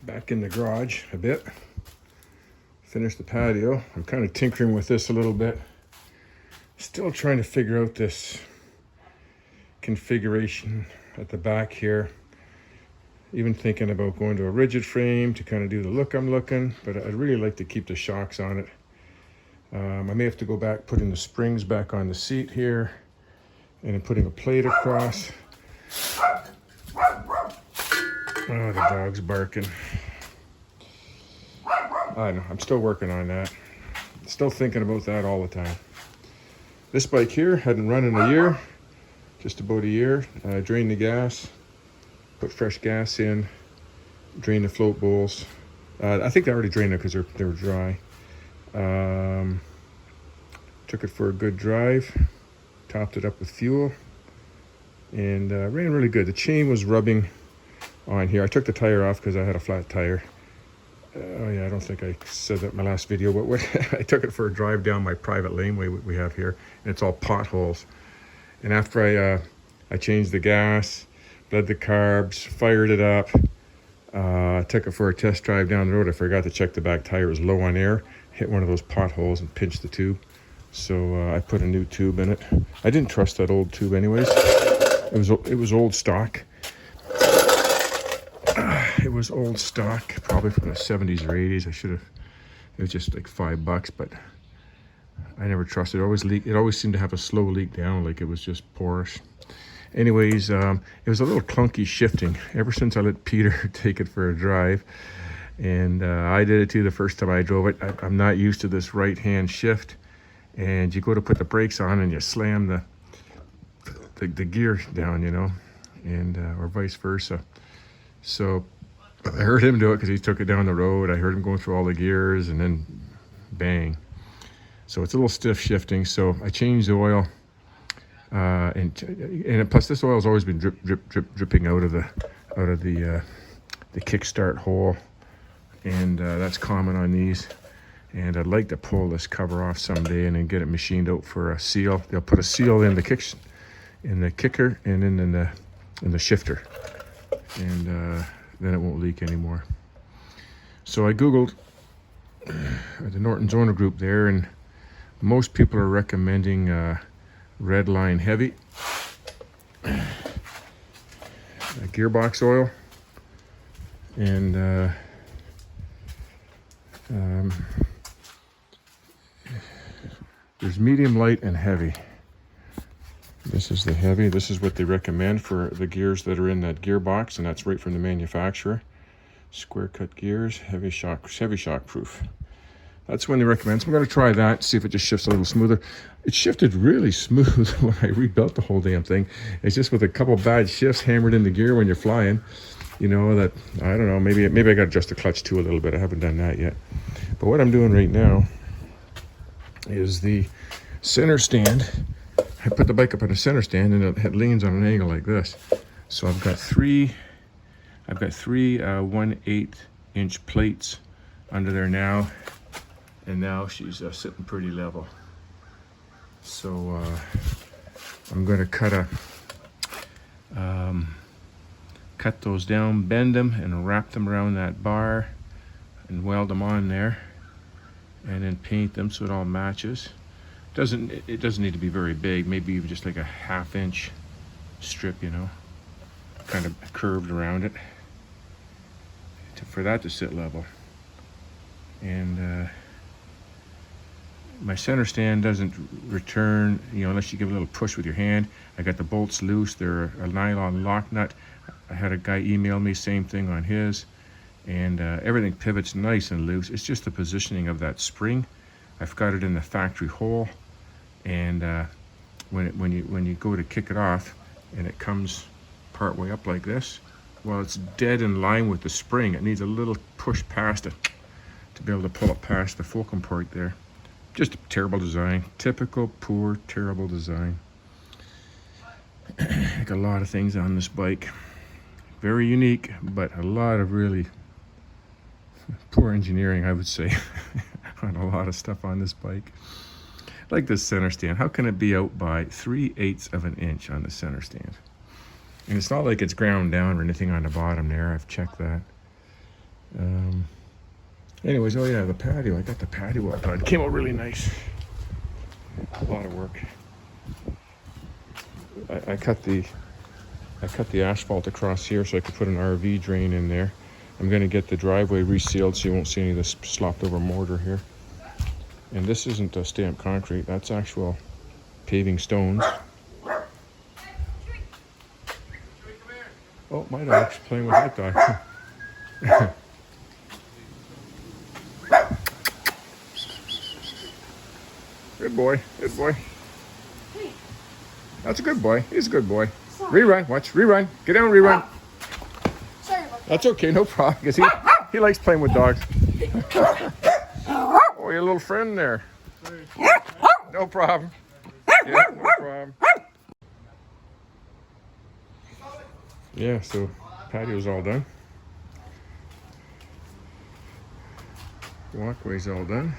back in the garage a bit. Finished the patio. I'm kind of tinkering with this a little bit. Still trying to figure out this configuration at the back here. Even thinking about going to a rigid frame to kind of do the look I'm looking, but I'd really like to keep the shocks on it. I may have to go back, putting the springs back on the seat here, and then putting a plate across. Oh, the dog's barking. I know, I'm still working on that. Still thinking about that all the time. This bike here hadn't run in a year, just about a year. I drained the gas, put fresh gas in, drained the float bowls. I think I already drained it because they were dry. Took it for a good drive, topped it up with fuel, and ran really good. The chain was rubbing on here. I took the tire off because I had a flat tire. Oh yeah, I don't think I said that in my last video, but I took it for a drive down my private laneway we have here, and it's all potholes. And after I changed the gas, bled the carbs, fired it up, took it for a test drive down the road. I forgot to check the back tire. It was low on air, hit one of those potholes and pinched the tube. So I put a new tube in it. I didn't trust that old tube anyways. It was old stock. It was old stock, probably from the 70s or 80s. I should have, it was just like $5, but I never trusted it. Always leaked. It always seemed to have a slow leak down, like it was just porous. Anyways, it was a little clunky shifting ever since I let Peter take it for a drive. And I did it too the first time I drove it. I'm not used to this right-hand shift. And you go to put the brakes on and you slam the gear down, you know, and or vice versa. So I heard him do it because he took it down the road. I heard him going through all the gears and then bang. So it's a little stiff shifting. So I changed the oil, and plus this oil has always been dripping out of the kickstart hole, and that's common on these. And I'd like to pull this cover off someday and then get it machined out for a seal. They'll put a seal in the kicker, and then in the shifter, and then it won't leak anymore. So I googled the Norton's owner group there, and most people are recommending Redline Heavy gearbox oil, and there's medium, light, and heavy. This is the heavy. This is what they recommend for the gears that are in that gearbox, and that's right from the manufacturer. Square cut gears, heavy shock proof. That's when they recommend. So I'm going to try that, see if it just shifts a little smoother. It shifted really smooth when I rebuilt the whole damn thing. It's just with a couple bad shifts hammered in the gear when you're flying, you know, that, I don't know, maybe I got to adjust the clutch too a little bit. I haven't done that yet. But what I'm doing right now is the center stand. I put the bike up on a center stand, and it leans on an angle like this. So I've got three 1/8 inch plates under there now, and now she's sitting pretty level. So I'm going to cut those down, bend them, and wrap them around that bar, and weld them on there, and then paint them so it all matches. It doesn't need to be very big, maybe even just like a 1/2 inch strip, you know, kind of curved around it for that to sit level. And my center stand doesn't return, you know, unless you give a little push with your hand. I got the bolts loose. They're a nylon lock nut. I had a guy email me, same thing on his, and everything pivots nice and loose. It's just the positioning of that spring. I've got it in the factory hole, and when you go to kick it off, and it comes part way up like this, well, it's dead in line with the spring. It needs a little push past it to be able to pull it past the fulcrum port there. Just a terrible design. Typical, poor, terrible design. Like a lot of things on this bike. Very unique, but a lot of really poor engineering, I would say, on a lot of stuff on this bike. Like this center stand. How can it be out by 3/8 of an inch on the center stand? And it's not like it's ground down or anything on the bottom there. I've checked that. Anyways, oh yeah, the patio. I got the patio up. It came out really nice. A lot of work. I cut the asphalt across here so I could put an RV drain in there. I'm going to get the driveway resealed so you won't see any of this slopped over mortar here. And this isn't a stamped concrete. That's actual paving stones. Oh, my dog's playing with that dog. Good boy, good boy. That's a good boy. He's a good boy. Rerun, watch, rerun. Get down, rerun. Sorry about that. That's okay, no problem, because he likes playing with dogs. Oh, your little friend there. No problem. Yeah, no problem. Yeah, so patio's all done. Walkway's all done.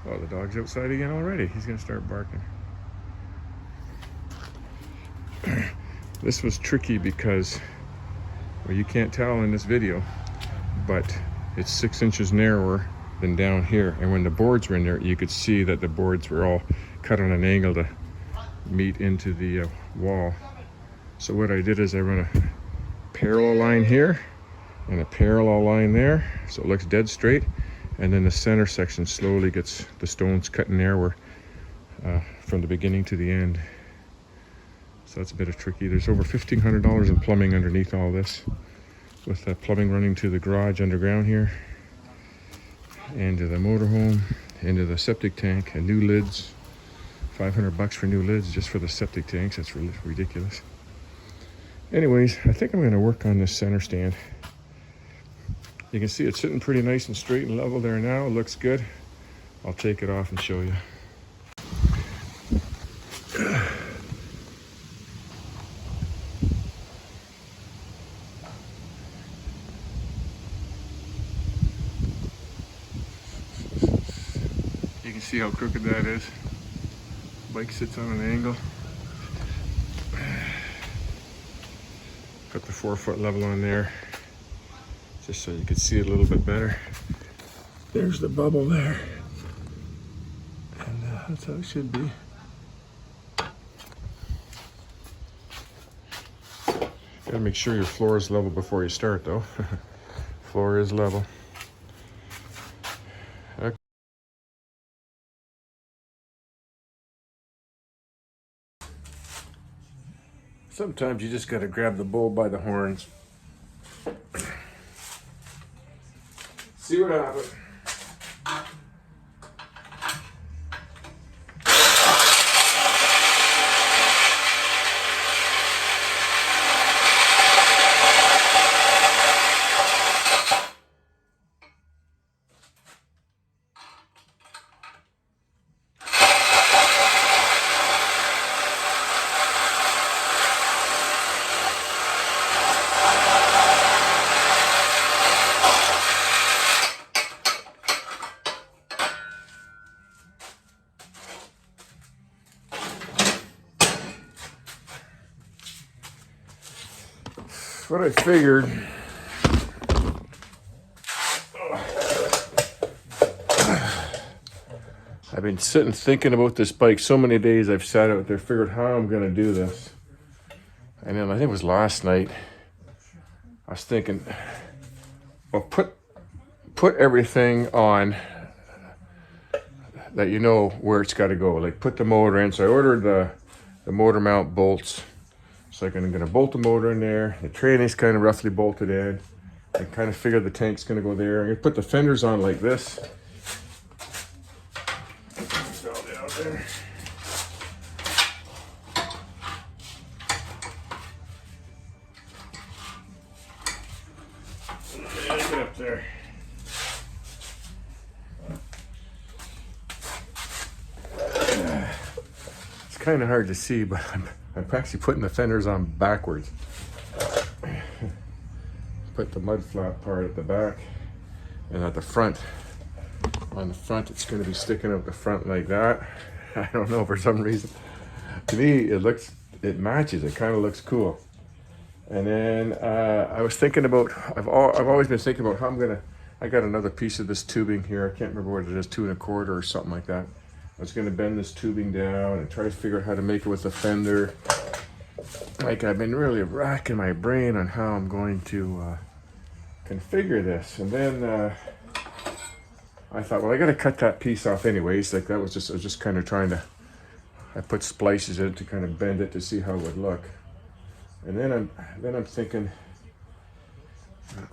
Oh, the dog's outside again already. He's gonna start barking. This was tricky because, well, you can't tell in this video, but it's 6 inches narrower than down here. And when the boards were in there, you could see that the boards were all cut on an angle to meet into the wall. So what I did is I run a parallel line here and a parallel line there, so it looks dead straight. And then the center section slowly gets the stones cut narrower from the beginning to the end. So that's a bit of tricky. There's over $1,500 in plumbing underneath all this, with plumbing running to the garage underground here, and to the motorhome, into the septic tank, and new lids. $500 for new lids just for the septic tanks. That's really ridiculous. Anyways, I think I'm going to work on this center stand. You can see it's sitting pretty nice and straight and level there now. It looks good. I'll take it off and show you. You can see how crooked that is. Bike sits on an angle. Put the 4-foot level on there, just so you can see it a little bit better. There's the bubble there. And that's how it should be. Gotta make sure your floor is level before you start though. Floor is level. Okay. Sometimes you just gotta grab the bull by the horns. See what happens. What I figured, I've been sitting thinking about this bike so many days. I've sat out there, figured how I'm gonna do this. And then I think it was last night, I was thinking, well, put everything on that you know where it's got to go. Like put the motor in. So I ordered the motor mount bolts. So I'm gonna bolt the motor in there. The training's kind of roughly bolted in. I kind of figure the tank's gonna go there. I'm gonna put the fenders on like this. Fell down there. Okay, get up there. It's kind of hard to see, but I'm actually putting the fenders on backwards. Put the mud flap part at the back, and at the front, on the front it's going to be sticking out the front like that. I don't know, for some reason. To me, it matches. It kind of looks cool. And then I was thinking about, I've always been thinking about how I got another piece of this tubing here. I can't remember what it is, 2 1/4 or something like that. I was gonna bend this tubing down and try to figure out how to make it with a fender. Like, I've been really racking my brain on how I'm going to configure this. And then I thought, well, I gotta cut that piece off anyways. Like, I was just kind of trying to, I put splices in it to kind of bend it to see how it would look. And then I'm thinking,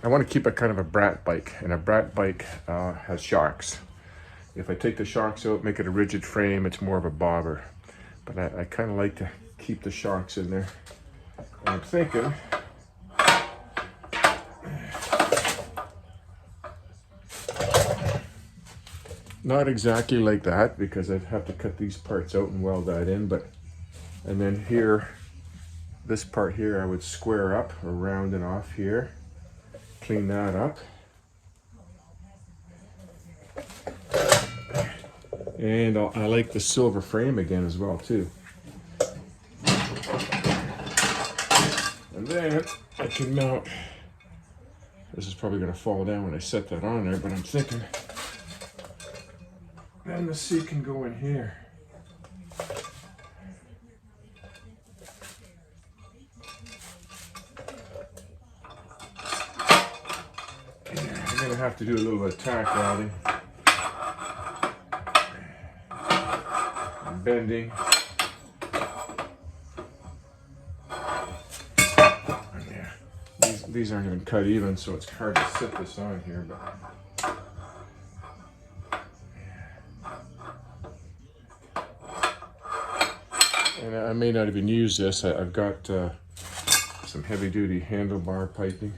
I want to keep it kind of a Brat bike, and a Brat bike has shocks. If I take the shocks out, make it a rigid frame, it's more of a bobber. But I kind of like to keep the shocks in there. And I'm thinking, not exactly like that, because I'd have to cut these parts out and weld that in, but, and then here, this part here I would square up or round it off here, clean that up. And I like the silver frame again as well too. And then I can mount, this is probably gonna fall down when I set that on there, but I'm thinking, then the seat can go in here. I'm gonna have to do a little bit of tack welding and bending. Yeah, these aren't even cut even, so it's hard to set this on here. But and I may not even use this. I've got some heavy-duty handlebar piping.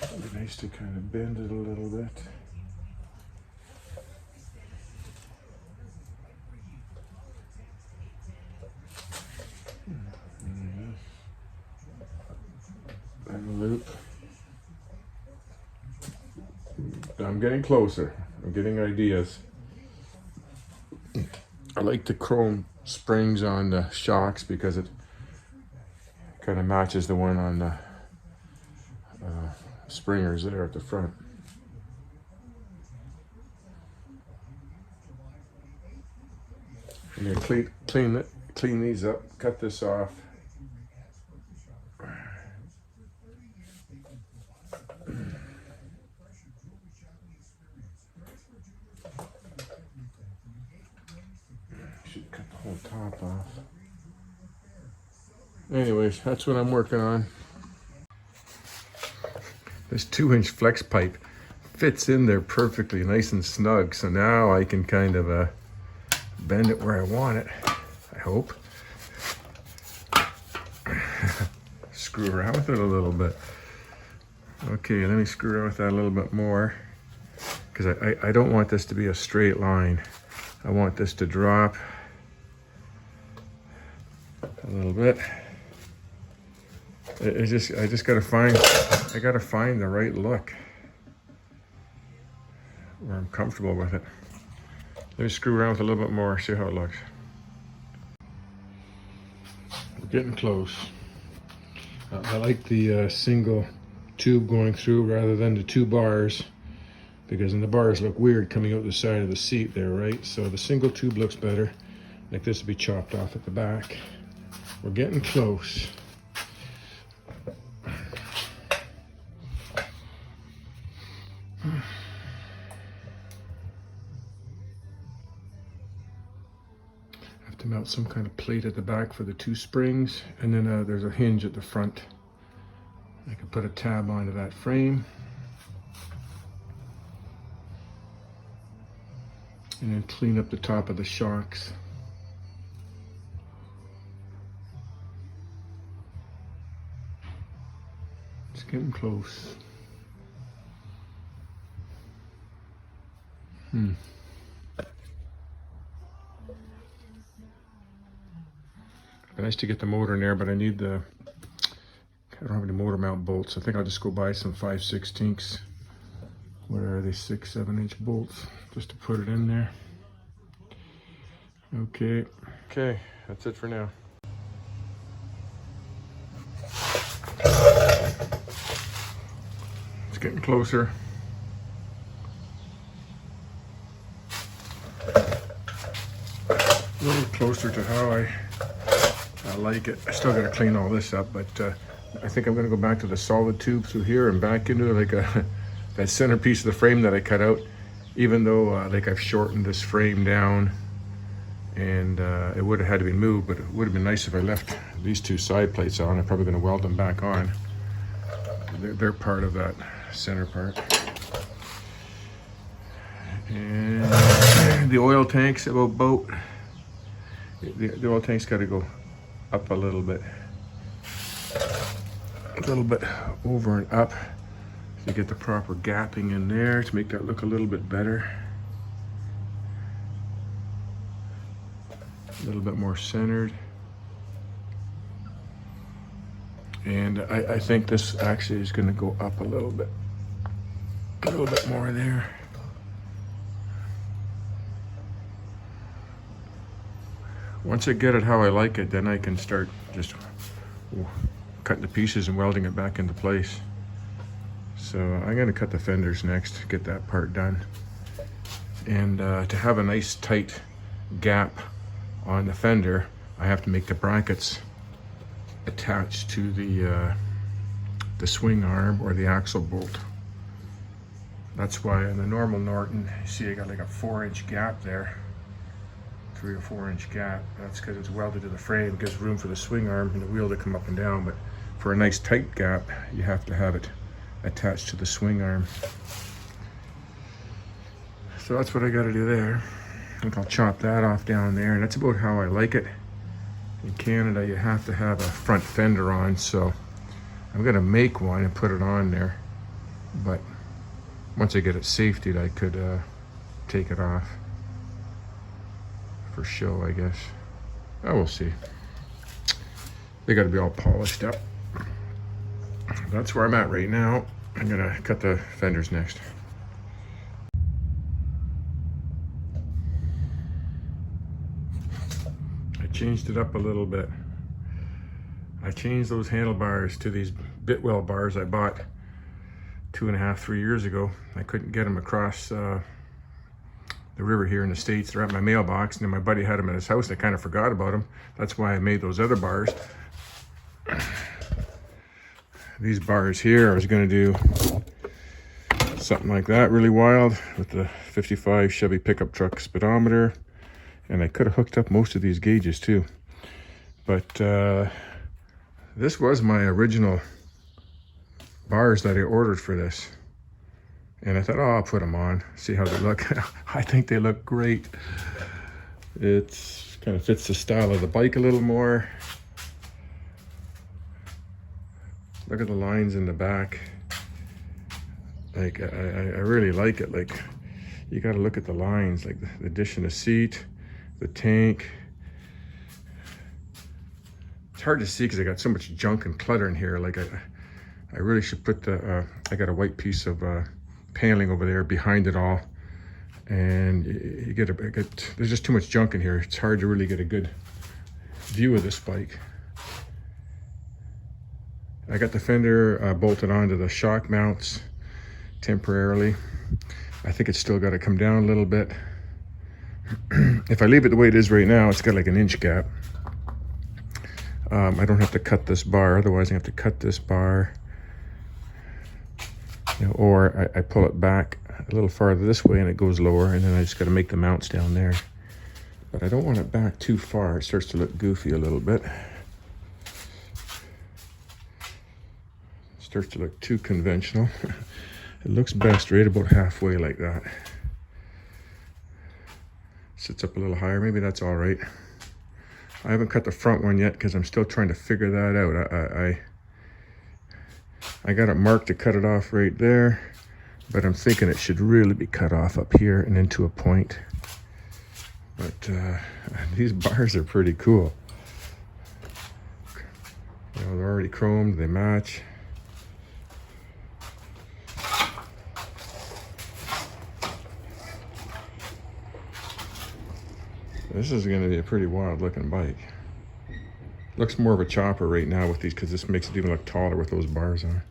It'd be nice to kind of bend it a little bit. And loop. I'm getting closer. I'm getting ideas. I like the chrome springs on the shocks because it kind of matches the one on the springers there at the front. I'm gonna clean these up, cut this off. Should cut the whole top off. Anyways, that's what I'm working on. This 2-inch flex pipe fits in there perfectly, nice and snug. So now I can kind of bend it where I want it, I hope. Screw around with it a little bit. Okay, let me screw around with that a little bit more, because I don't want this to be a straight line. I want this to drop a little bit. I just gotta find the right look where I'm comfortable with it. Let me screw around with it a little bit more, see how it looks. We're getting close. I like the single tube going through rather than the 2 bars, because then the bars look weird coming out the side of the seat there, right? So the single tube looks better. Like this would be chopped off at the back. We're getting close. To mount some kind of plate at the back for the 2 springs, and then there's a hinge at the front. I can put a tab onto that frame, and then clean up the top of the shocks. It's getting close. It'd be nice to get the motor in there, but I don't have any motor mount bolts. I think I'll just go buy some 5/16. What are they, 6-7 inch bolts, just to put it in there. Okay, that's it for now. It's getting closer. A little closer to how I like it. I still got to clean all this up, but I think I'm going to go back to the solid tube through here and back into like that centerpiece of the frame that I cut out. Even though like I've shortened this frame down, and it would have had to be moved, but it would have been nice if I left these two side plates on. I'm probably going to weld them back on. They're part of that center part. And the oil tanks about the oil tank's got to go up a little bit over and up to get the proper gapping in there to make that look a little bit better, a little bit more centered. And I think this actually is going to go up a little bit more there. Once I get it how I like it, then I can start just cutting the pieces and welding it back into place. So I'm going to cut the fenders next, get that part done. And to have a nice tight gap on the fender, I have to make the brackets attached to the swing arm or the axle bolt. That's why in the normal Norton, you see I got like a 4-inch gap there. 3 or 4 inch gap. That's because it's welded to the frame. It gives room for the swing arm and the wheel to come up and down, but for a nice tight gap you have to have it attached to the swing arm. So that's what I got to do there. I think I'll chop that off down there, and that's about how I like it. In Canada you have to have a front fender on, so I'm going to make one and put it on there, but once I get it safetied I could take it off for show, I guess. Oh, we'll see. They got to be all polished up. That's where I'm at right now. I'm gonna cut the fenders next. I changed it up a little bit. I changed those handlebars to these Bitwell bars I bought 2.5, 3 years ago. I couldn't get them across the river here in the States. They're at my mailbox, and then my buddy had them at his house. I kind of forgot about them. That's why I made those other bars. These bars here, I was going to do something like that, really wild, with the 55 Chevy pickup truck speedometer, and I could have hooked up most of these gauges too. But this was my original bars that I ordered for this. And I thought, oh, I'll put them on, see how they look. I think they look great. It's kind of fits the style of the bike a little more. Look at the lines in the back. Like, I really like it. Like, you got to look at the lines, like the dish in the seat, the tank. It's hard to see because I got so much junk and clutter in here. Like, I really should put the, I got a white piece of paneling over there behind it all, and you get there's just too much junk in here. It's hard to really get a good view of this bike. I got the fender bolted onto the shock mounts temporarily. I think it's still got to come down a little bit. If I leave it the way it is right now, it's got like an inch gap. I don't have to cut this bar, otherwise I have to cut this bar. You know, or I pull it back a little farther this way and it goes lower, and then I just got to make the mounts down there. But I don't want it back too far. It starts to look goofy a little bit. Starts to look too conventional. It looks best right about halfway like that. Sits up a little higher. Maybe that's all right. I haven't cut the front one yet because I'm still trying to figure that out. I got it marked to cut it off right there, but I'm thinking it should really be cut off up here and into a point. But these bars are pretty cool. they're already chromed, they match. This is going to be a pretty wild looking bike. Looks more of a chopper right now with these because this makes it even look taller with those bars on.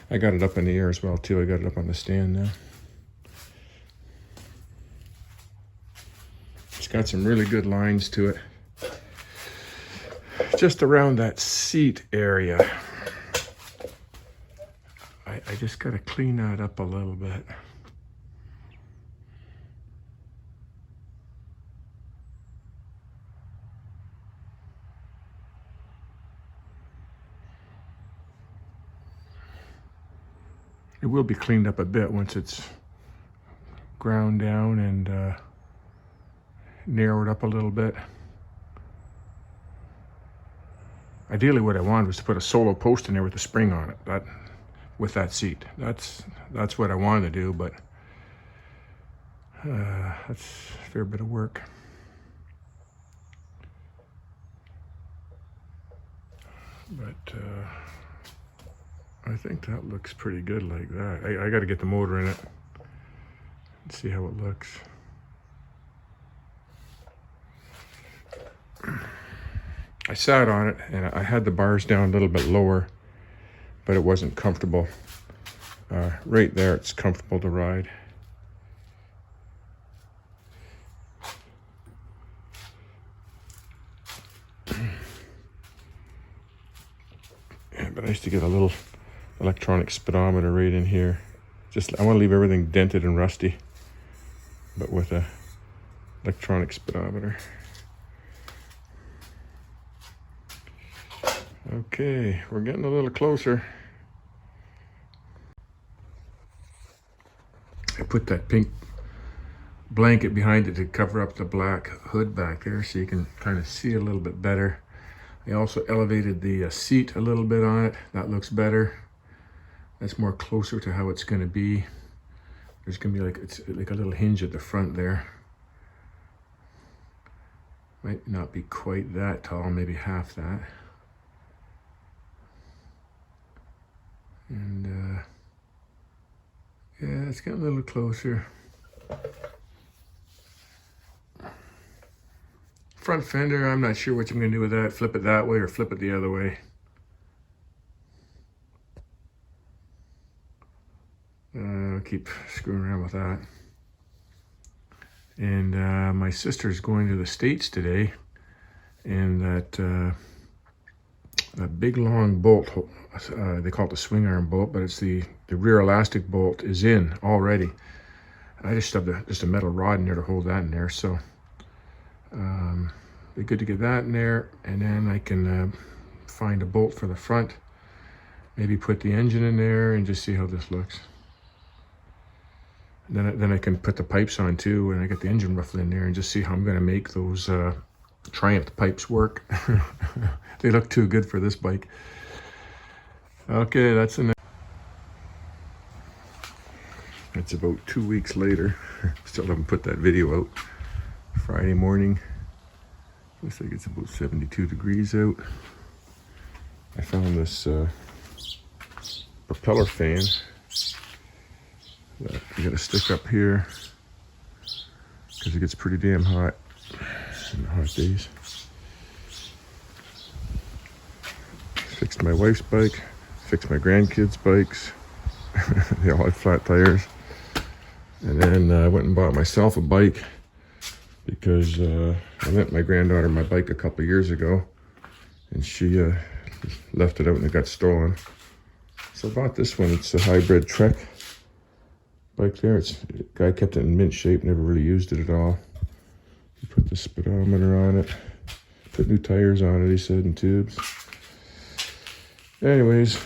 I got it up in the air as well too. I got it up on the stand now. It's got some really good lines to it. Just around that seat area. I just got to clean that up a little bit. It will be cleaned up a bit once it's ground down and narrowed up a little bit. Ideally what I wanted was to put a solo post in there with a spring on it, with that seat. That's what I wanted to do, but that's a fair bit of work. But I think that looks pretty good like that. I got to get the motor in it and see how it looks. I sat on it and I had the bars down a little bit lower, but it wasn't comfortable. Right there, it's comfortable to ride. Yeah, but nice to get a little electronic speedometer right in here. I want to leave everything dented and rusty, but with a electronic speedometer. Okay, we're getting a little closer. I put that pink blanket behind it to cover up the black hood back there so you can kind of see a little bit better. I also elevated the seat a little bit on it. That looks better. That's more closer to how it's going to be. There's going to be it's like a little hinge at the front there. Might not be quite that tall, maybe half that. And yeah, it's getting a little closer. Front fender, I'm not sure what I'm going to do with that. Flip it that way or flip it the other way. I'll keep screwing around with that. And my sister's going to the States today, and that big long bolt, they call it the swing arm bolt, but it's the rear elastic bolt is in already. I just stubbed just a metal rod in there to hold that in there, so be good to get that in there, and then I can find a bolt for the front, maybe put the engine in there and just see how this looks. Then I can put the pipes on too, and I get the engine roughly in there and just see how I'm going to make those Triumph pipes work. They look too good for this bike. Okay, that's enough. It's about 2 weeks later. Still haven't put that video out. Friday morning. Looks like it's about 72 degrees out. I found this propeller fan that you gotta stick up here because it gets pretty damn hot in the hot days. Fixed my wife's bike, fixed my grandkids' bikes. They all had flat tires. And then I went and bought myself a bike because I lent my granddaughter my bike a couple years ago, and she left it out and it got stolen. So I bought this one. It's a hybrid Trek bike there. The guy kept it in mint shape, never really used it at all. He put the speedometer on it, put new tires on it, he said, and tubes. Anyways,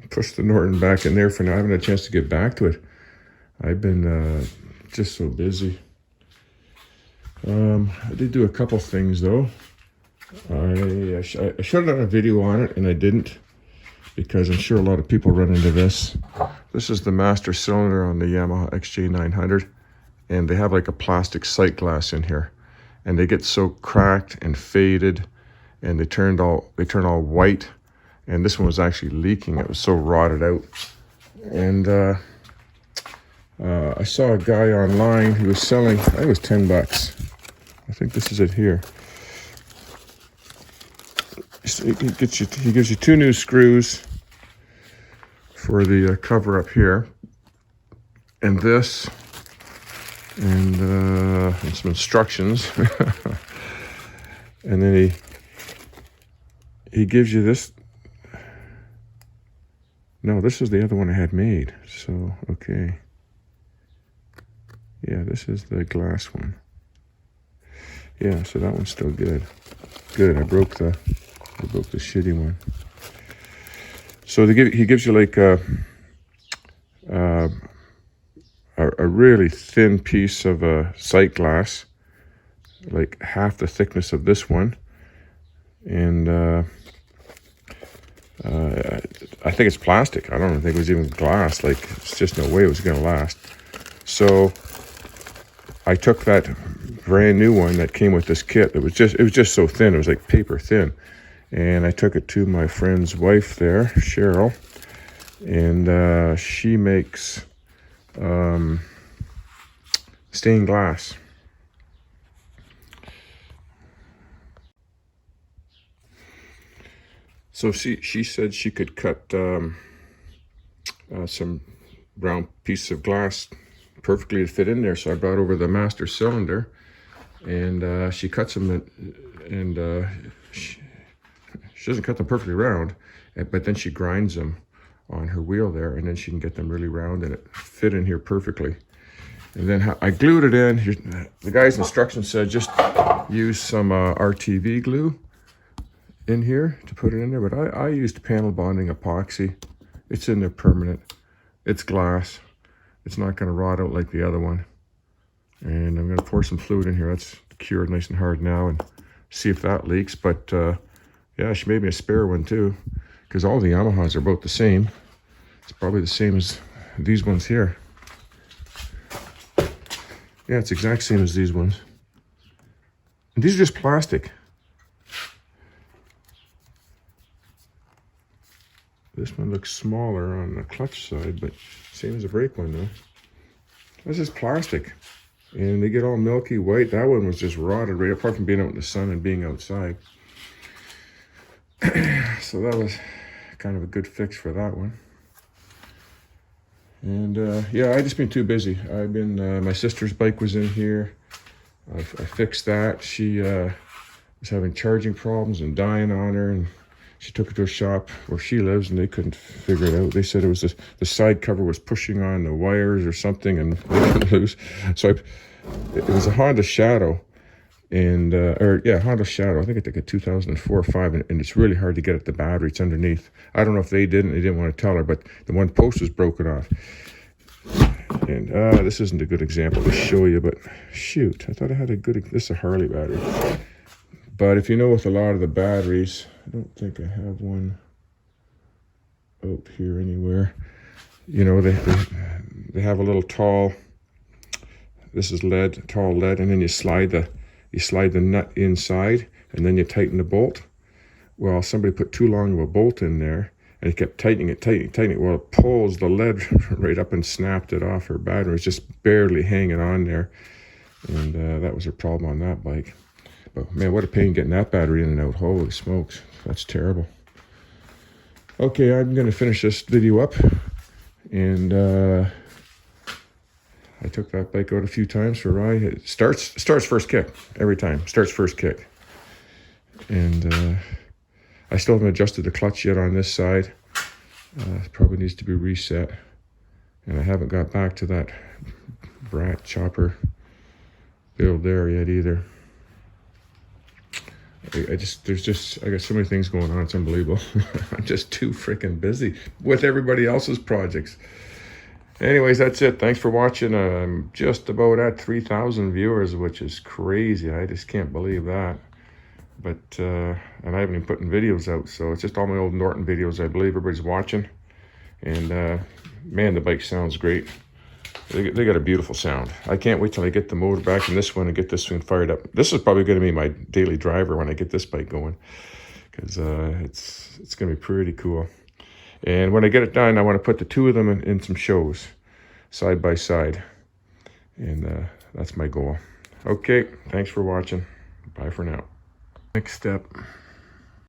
push the Norton back in there for now. I haven't had a chance to get back to it. I've been just so busy. I did do a couple things though. I should have done a video on it and I didn't, because I'm sure a lot of people run into this. This is the master cylinder on the Yamaha XJ900, and they have like a plastic sight glass in here. and they get so cracked and faded, and they turn all white. And this one was actually leaking. It was so rotted out. And I saw a guy online who was selling, I think it was 10 bucks. I think this is it here. He gives you 2 new screws for the cover up here, and this, and some instructions. And then he gives you this. No, this is the other one I had made. So, okay. Yeah, this is the glass one. Yeah, so that one's still good. Good. I broke the shitty one. So he gives you like a really thin piece of sight glass, like half the thickness of this one, and I think it's plastic. I don't think it was even glass. Like, it's just no way it was going to last. So I took that brand new one that came with this kit. It was just so thin. It was like paper thin. And I took it to my friend's wife there, Cheryl, and she makes stained glass. So she said she could cut some round pieces of glass perfectly to fit in there. So I brought over the master cylinder, and she cuts them, and she doesn't cut them perfectly round, but then she grinds them on her wheel there, and then she can get them really round, and it fit in here perfectly. And then I glued it in. The guy's instructions said just use some RTV glue in here to put it in there, but I used panel bonding epoxy. It's in there permanent. It's glass. It's not going to rot out like the other one. And I'm going to pour some fluid in here. That's cured nice and hard now, and see if that leaks. But yeah, she made me a spare one too, because all the Yamahas are about the same. It's probably the same as these ones here. Yeah, it's the exact same as these ones. And these are just plastic. This one looks smaller on the clutch side, but same as the brake one though. This is plastic. And they get all milky white. That one was just rotted right apart from being out in the sun and being outside. So that was kind of a good fix for that one. And yeah, I just been too busy. I've been, my sister's bike was in here. I fixed that. She was having charging problems and dying on her, and she took it to a shop where she lives, and they couldn't figure it out. They said it was the side cover was pushing on the wires or something, and they couldn't lose. So it was a Honda Shadow, and Honda Shadow. I think it's like a 2004 or 5, and it's really hard to get at the battery. It's underneath. I don't know if they didn't want to tell her, but the one post was broken off. And this isn't a good example to show you, but shoot, I thought I had a good. This is a Harley battery. But if you know, with a lot of the batteries, I don't think I have one out here anywhere. You know, they have a little tall. This is lead, tall lead, and then you slide the nut inside, and then you tighten the bolt. Well, somebody put too long of a bolt in there, and it kept tightening it. Well, it pulls the lead right up and snapped it off her battery. It's just barely hanging on there, and that was her problem on that bike. But man, what a pain getting that battery in and out. Holy smokes, that's terrible. Okay, I'm going to finish this video up, and I took that bike out a few times for a ride. It starts first kick every time. Starts first kick, and I still haven't adjusted the clutch yet on this side. It probably needs to be reset, and I haven't got back to that Brat chopper build there yet either. I got so many things going on. It's unbelievable. I'm just too freaking busy with everybody else's projects. Anyways, that's it. Thanks for watching. I'm just about at 3,000 viewers, which is crazy. I just can't believe that. But and I haven't even put videos out, so it's just all my old Norton videos. I believe everybody's watching, and man, the bike sounds great. They got a beautiful sound. I can't wait till I get the motor back in this one and get this one fired up. This is probably going to be my daily driver when I get this bike going, because it's going to be pretty cool. And when I get it done, I want to put the two of them in some shows, side by side. And that's my goal. Okay, thanks for watching. Bye for now. Next step.